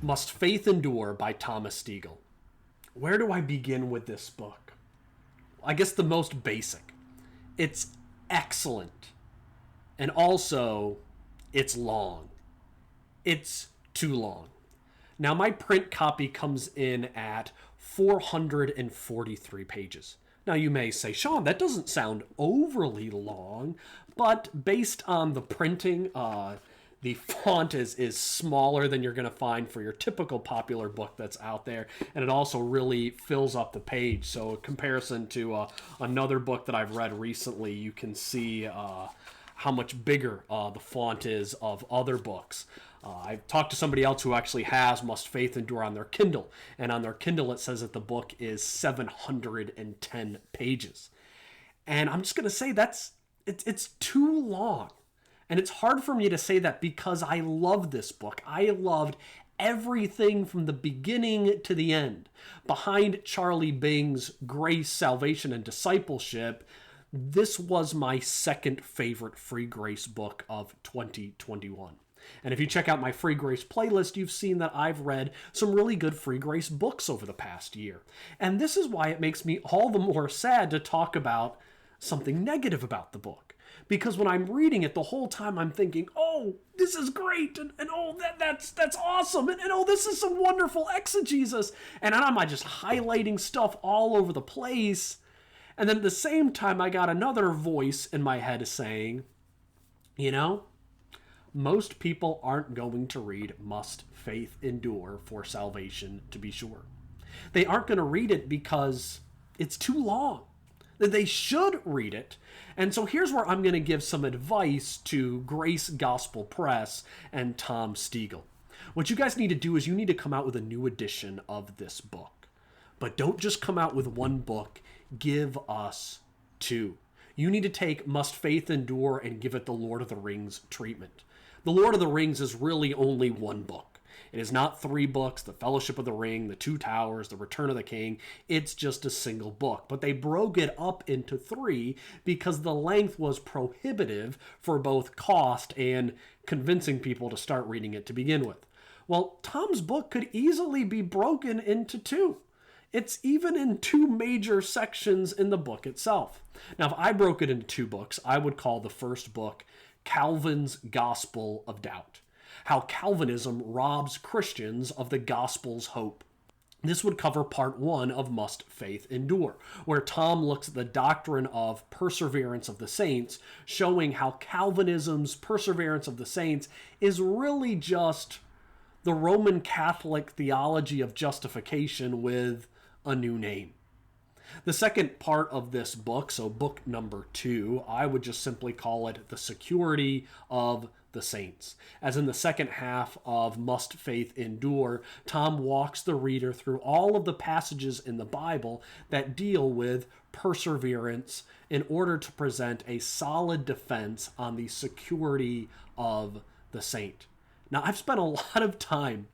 Must Faith Endure by Thomas Stegall. Where do I begin with this book? I guess the most basic. It's excellent. And also, it's long. It's too long. Now, my print copy comes in at 443 pages. Now, you may say, Sean, that doesn't sound overly long, but based on the printing, the font is smaller than you're going to find for your typical popular book that's out there, and it also really fills up the page. So, in comparison to another book that I've read recently, you can see how much bigger the font is of other books. I've talked to somebody else who actually has Must Faith Endure on their Kindle, and on their Kindle it says that the book is 710 pages. And I'm just going to say it's too long. And it's hard for me to say that because I love this book. I loved everything from the beginning to the end. Behind Charlie Bing's Grace, Salvation, and Discipleship, this was my second favorite Free Grace book of 2021. And if you check out my Free Grace playlist, you've seen that I've read some really good Free Grace books over the past year. And this is why it makes me all the more sad to talk about something negative about the book. Because when I'm reading it, the whole time I'm thinking, oh, this is great, and oh, that's awesome, and oh, this is some wonderful exegesis. And I'm just highlighting stuff all over the place. And then at the same time, I got another voice in my head saying, you know, most people aren't going to read Must Faith Endure for salvation, to be sure. They aren't going to read it because it's too long. They should read it. And so here's where I'm going to give some advice to Grace Gospel Press and Tom Stegall. What you guys need to do is you need to come out with a new edition of this book. But don't just come out with one book. Give us two. You need to take Must Faith Endure and give it the Lord of the Rings treatment. The Lord of the Rings is really only one book. It is not three books, The Fellowship of the Ring, The Two Towers, The Return of the King. It's just a single book. But they broke it up into three because the length was prohibitive for both cost and convincing people to start reading it to begin with. Well, Tom's book could easily be broken into two. It's even in two major sections in the book itself. Now, if I broke it into two books, I would call the first book Calvin's Gospel of Doubt. How Calvinism robs Christians of the gospel's hope. This would cover part one of Must Faith Endure, where Tom looks at the doctrine of perseverance of the saints, showing how Calvinism's perseverance of the saints is really just the Roman Catholic theology of justification with a new name. The second part of this book, so book number 2, I would just simply call it The Security of the Saints. As in the second half of Must Faith Endure, Tom walks the reader through all of the passages in the Bible that deal with perseverance in order to present a solid defense on the security of the saint. Now, I've spent a lot of time,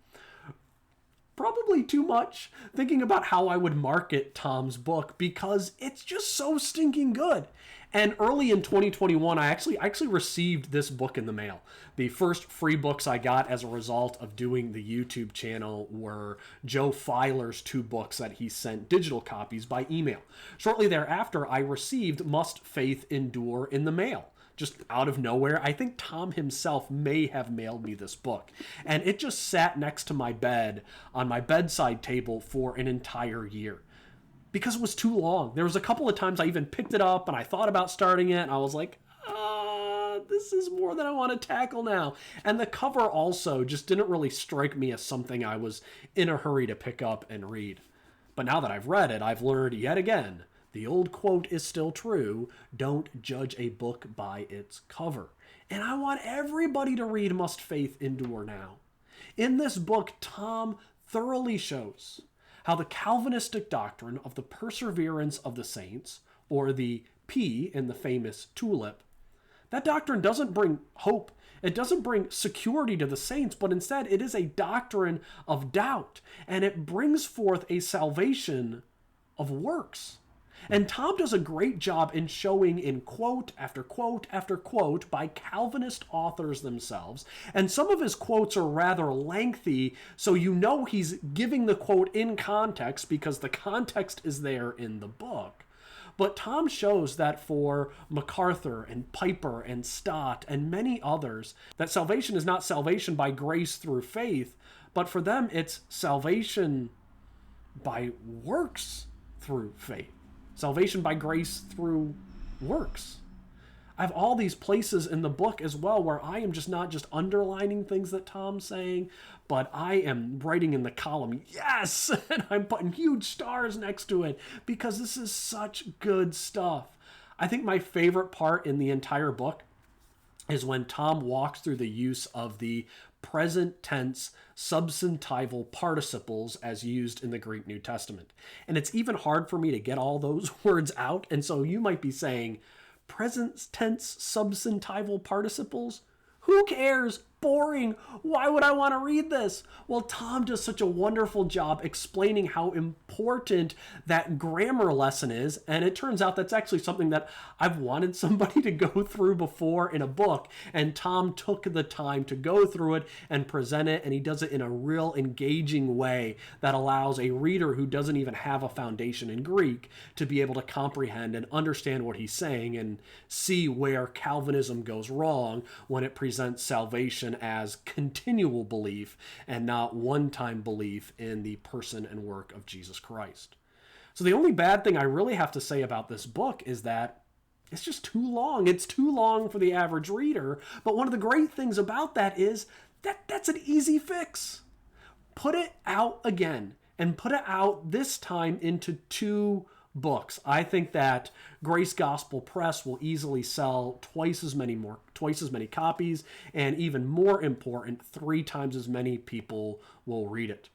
probably too much, thinking about how I would market Tom's book because it's just so stinking good. And early in 2021, I actually received this book in the mail. The first free books I got as a result of doing the YouTube channel were Joe Filer's 2 books that he sent digital copies by email. Shortly thereafter, I received Must Faith Endure in the mail. Just out of nowhere. I think Tom himself may have mailed me this book. And it just sat next to my bed on my bedside table for an entire year. Because it was too long. There was a couple of times I even picked it up and I thought about starting it and I was like, this is more than I want to tackle now. And the cover also just didn't really strike me as something I was in a hurry to pick up and read. But now that I've read it, I've learned yet again, the old quote is still true, don't judge a book by its cover. And I want everybody to read Must Faith Endure now. In this book, Tom thoroughly shows how the Calvinistic doctrine of the perseverance of the saints, or the P in the famous tulip, that doctrine doesn't bring hope. It doesn't bring security to the saints, but instead it is a doctrine of doubt, and it brings forth a salvation of works. And Tom does a great job in showing in quote after quote after quote by Calvinist authors themselves. And some of his quotes are rather lengthy, so you know he's giving the quote in context because the context is there in the book. But Tom shows that for MacArthur and Piper and Stott and many others, that salvation is not salvation by grace through faith, but for them it's salvation by works through faith. Salvation by grace through works. I have all these places in the book as well where I am just not just underlining things that Tom's saying, but I am writing in the column, yes, and I'm putting huge stars next to it because this is such good stuff. I think my favorite part in the entire book is when Tom walks through the use of the present tense substantival participles as used in the Greek New Testament. And it's even hard for me to get all those words out. And so you might be saying, present tense substantival participles? Who cares? Boring. Why would I want to read this? Well, Tom does such a wonderful job explaining how important that grammar lesson is. And it turns out that's actually something that I've wanted somebody to go through before in a book. And Tom took the time to go through it and present it. And he does it in a real engaging way that allows a reader who doesn't even have a foundation in Greek to be able to comprehend and understand what he's saying and see where Calvinism goes wrong when it presents salvation as continual belief and not one-time belief in the person and work of Jesus Christ. So the only bad thing I really have to say about this book is that it's just too long. It's too long for the average reader. But one of the great things about that is that that's an easy fix. Put it out again and put it out this time into 2 books. I think that Grace Gospel Press will easily sell twice as many copies, and even more important, 3 times as many people will read it.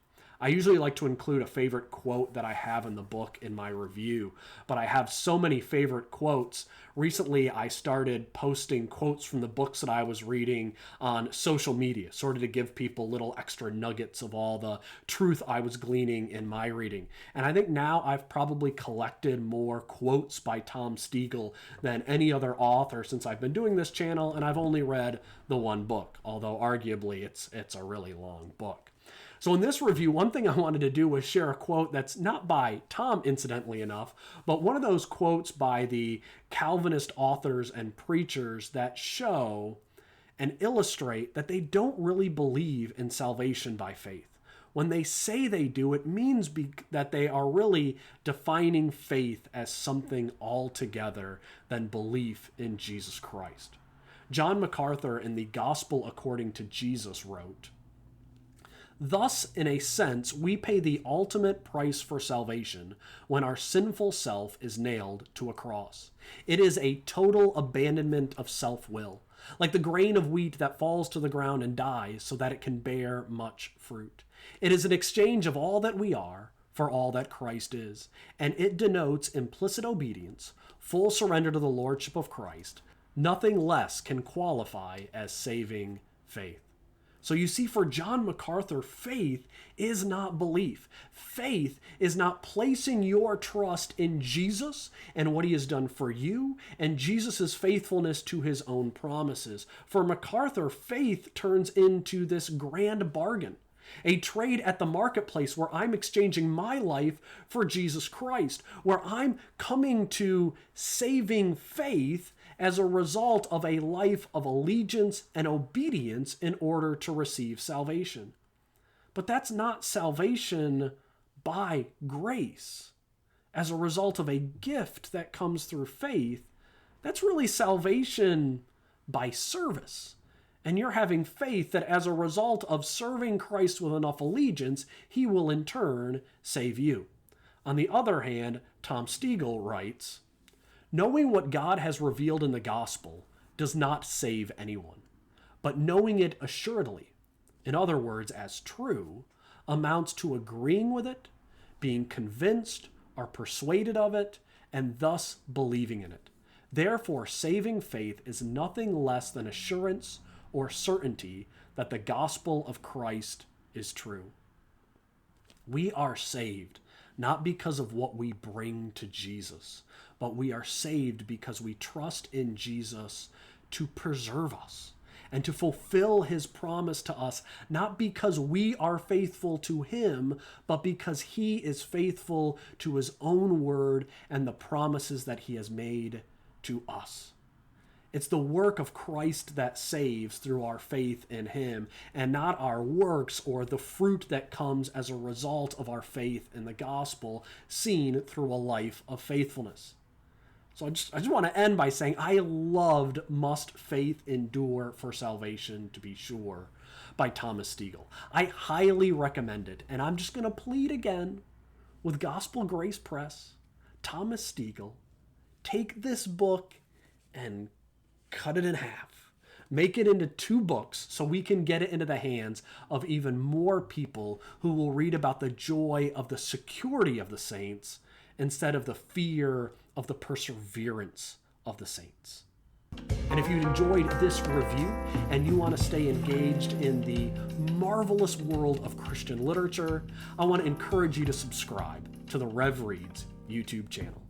I usually like to include a favorite quote that I have in the book in my review, but I have so many favorite quotes. Recently, I started posting quotes from the books that I was reading on social media, sort of to give people little extra nuggets of all the truth I was gleaning in my reading. And I think now I've probably collected more quotes by Tom Stegall than any other author since I've been doing this channel, and I've only read the 1 book, although arguably it's a really long book. So in this review, one thing I wanted to do was share a quote that's not by Tom, incidentally enough, but one of those quotes by the Calvinist authors and preachers that show and illustrate that they don't really believe in salvation by faith. When they say they do, it means that they are really defining faith as something altogether than belief in Jesus Christ. John MacArthur in the Gospel According to Jesus wrote, "Thus, in a sense, we pay the ultimate price for salvation when our sinful self is nailed to a cross. It is a total abandonment of self-will, like the grain of wheat that falls to the ground and dies so that it can bear much fruit. It is an exchange of all that we are for all that Christ is, and it denotes implicit obedience, full surrender to the lordship of Christ. Nothing less can qualify as saving faith." So you see, for John MacArthur, faith is not belief. Faith is not placing your trust in Jesus and what he has done for you and Jesus' faithfulness to his own promises. For MacArthur, faith turns into this grand bargain, a trade at the marketplace where I'm exchanging my life for Jesus Christ, where I'm coming to saving faith as a result of a life of allegiance and obedience in order to receive salvation. But that's not salvation by grace. As a result of a gift that comes through faith, that's really salvation by service. And you're having faith that as a result of serving Christ with enough allegiance, he will in turn save you. On the other hand, Tom Stegall writes, "Knowing what God has revealed in the gospel does not save anyone, but knowing it assuredly, in other words, as true, amounts to agreeing with it, being convinced or persuaded of it, and thus believing in it. Therefore, saving faith is nothing less than assurance or certainty that the gospel of Christ is true." We are saved not because of what we bring to Jesus, but we are saved because we trust in Jesus to preserve us and to fulfill his promise to us, not because we are faithful to him, but because he is faithful to his own word and the promises that he has made to us. It's the work of Christ that saves through our faith in him, and not our works or the fruit that comes as a result of our faith in the gospel seen through a life of faithfulness. So I just want to end by saying I loved Must Faith Endure for Salvation to Be Sure by Thomas Stegall. I highly recommend it, and I'm just going to plead again with Gospel Grace Press, Thomas Stegall, take this book and cut it in half. Make it into 2 books so we can get it into the hands of even more people who will read about the joy of the security of the saints instead of the fear of the perseverance of the saints. And if you enjoyed this review and you want to stay engaged in the marvelous world of Christian literature, I want to encourage you to subscribe to the Rev Reads YouTube channel.